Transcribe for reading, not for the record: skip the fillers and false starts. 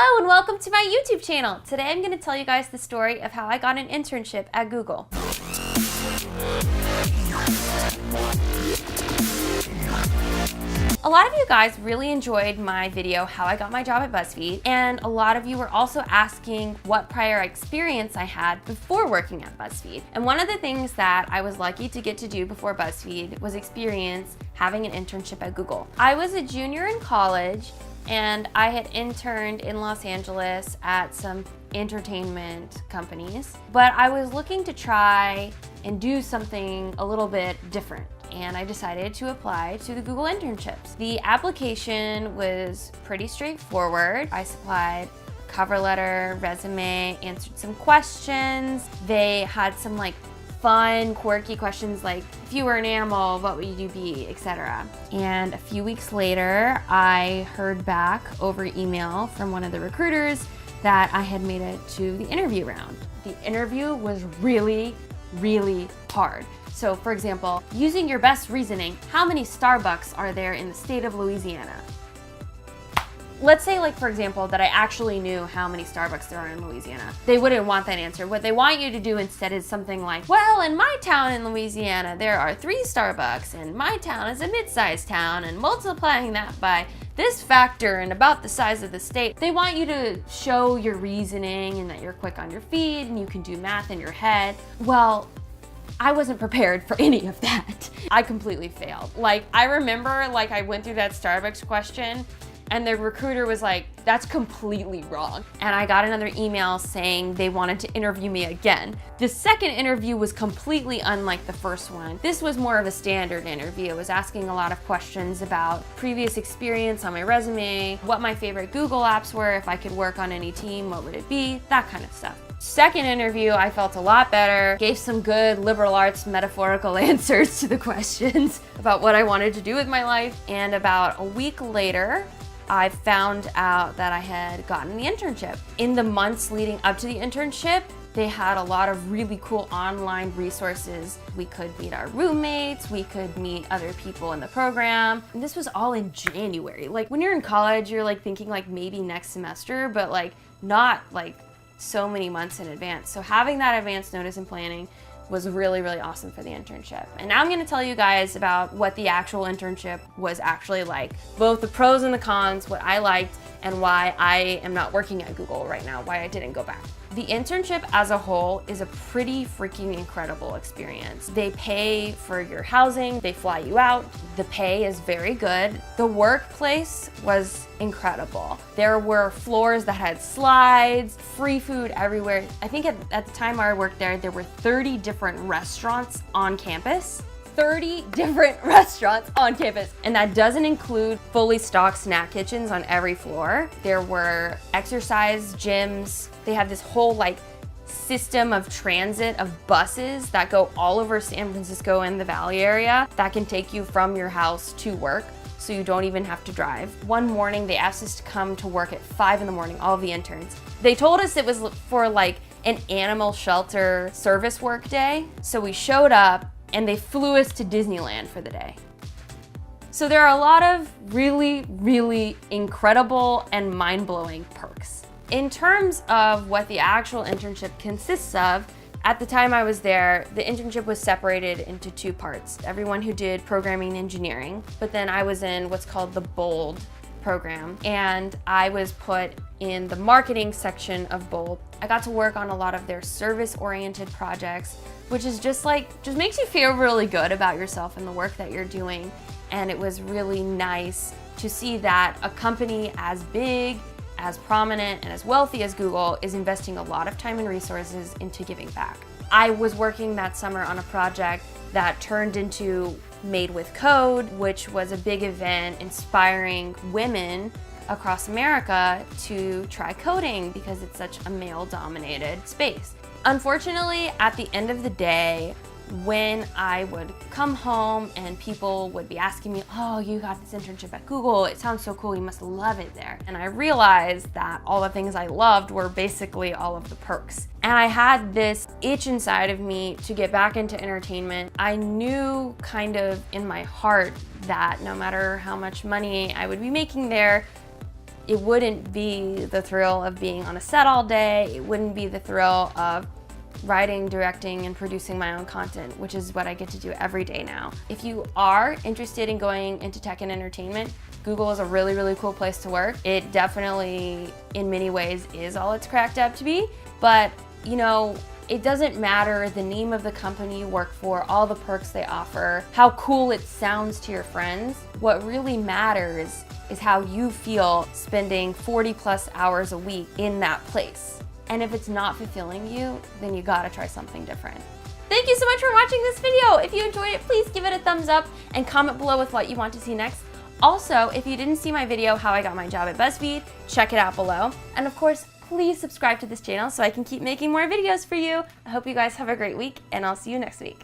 Hello and welcome to my YouTube channel. Today I'm going to tell you guys the story of how I got an internship at Google. A lot of you guys really enjoyed my video, how I got my job at BuzzFeed, and a lot of you were also asking what prior experience I had before working at BuzzFeed. And one of the things that I was lucky to get to do before BuzzFeed was experience having an internship at Google. I was a junior in college, and I had interned in Los Angeles at some entertainment companies, but I was looking to try and do something a little bit different. And I decided to apply to the Google internships. The application was pretty straightforward. I supplied a cover letter, resume, answered some questions. They had some fun, quirky questions like, if you were an animal, what would you be, etc. And a few weeks later, I heard back over email from one of the recruiters that I had made it to the interview round. The interview was really hard. So for example, using your best reasoning, how many Starbucks are there in the state of Louisiana? Let's say for example, that I actually knew how many Starbucks there are in Louisiana. They wouldn't want that answer. What they want you to do instead is something like, well, in my town in Louisiana, there are 3 Starbucks, and my town is a mid-sized town, and multiplying that by this factor and about the size of the state. They want you to show your reasoning and that you're quick on your feet and you can do math in your head. Well, I wasn't prepared for any of that. I completely failed. I remember I went through that Starbucks question and the recruiter was like, that's completely wrong. And I got another email saying they wanted to interview me again. The second interview was completely unlike the first one. This was more of a standard interview. It was asking a lot of questions about previous experience on my resume, what my favorite Google apps were, if I could work on any team, what would it be, that kind of stuff. Second interview, I felt a lot better, gave some good liberal arts metaphorical answers to the questions about what I wanted to do with my life. And about a week later, I found out that I had gotten the internship. In the months leading up to the internship, they had a lot of really cool online resources. We could meet our roommates, we could meet other people in the program. And this was all in January. When you're in college, you're thinking maybe next semester, but not so many months in advance. So having that advance notice and planning was really awesome for the internship. And now I'm gonna tell you guys about what the actual internship was actually like. Both the pros and the cons, what I liked, and why I am not working at Google right now, why I didn't go back. The internship as a whole is a pretty freaking incredible experience. They pay for your housing, they fly you out, the pay is very good. The workplace was incredible. There were floors that had slides, free food everywhere. I think at the time I worked there, there were 30 different restaurants on campus. 30 different restaurants on campus. And that doesn't include fully stocked snack kitchens on every floor. There were exercise gyms. They have this whole system of transit of buses that go all over San Francisco and the Valley area that can take you from your house to work, so you don't even have to drive. One morning they asked us to come to work at 5 in the morning, all of the interns. They told us it was for an animal shelter service work day. So we showed up and they flew us to Disneyland for the day. So there are a lot of really incredible and mind-blowing perks. In terms of what the actual internship consists of, at the time I was there, the internship was separated into 2 parts. Everyone who did programming and engineering, but then I was in what's called the BOLD program, and I was put in the marketing section of BOLD. I got to work on a lot of their service-oriented projects, which is just makes you feel really good about yourself and the work that you're doing. And it was really nice to see that a company as big, as prominent, and as wealthy as Google is investing a lot of time and resources into giving back. I was working that summer on a project that turned into Made with Code, which was a big event inspiring women across America to try coding because it's such a male-dominated space. Unfortunately, at the end of the day, when I would come home and people would be asking me, oh, you got this internship at Google, it sounds so cool, you must love it there. And I realized that all the things I loved were basically all of the perks. And I had this itch inside of me to get back into entertainment. I knew kind of in my heart that no matter how much money I would be making there, It wouldn't be the thrill of being on a set all day. It wouldn't be the thrill of writing, directing, and producing my own content, which is what I get to do every day now. If you are interested in going into tech and entertainment, Google is a really, really cool place to work. It definitely, in many ways, is all it's cracked up to be, but you know, it doesn't matter the name of the company you work for, all the perks they offer, how cool it sounds to your friends. What really matters is how you feel spending 40+ hours a week in that place. And if it's not fulfilling you, then you gotta try something different. Thank you so much for watching this video. If you enjoyed it, please give it a thumbs up and comment below with what you want to see next. Also, if you didn't see my video, How I Got My Job at BuzzFeed, check it out below. And of course, please subscribe to this channel so I can keep making more videos for you. I hope you guys have a great week, and I'll see you next week.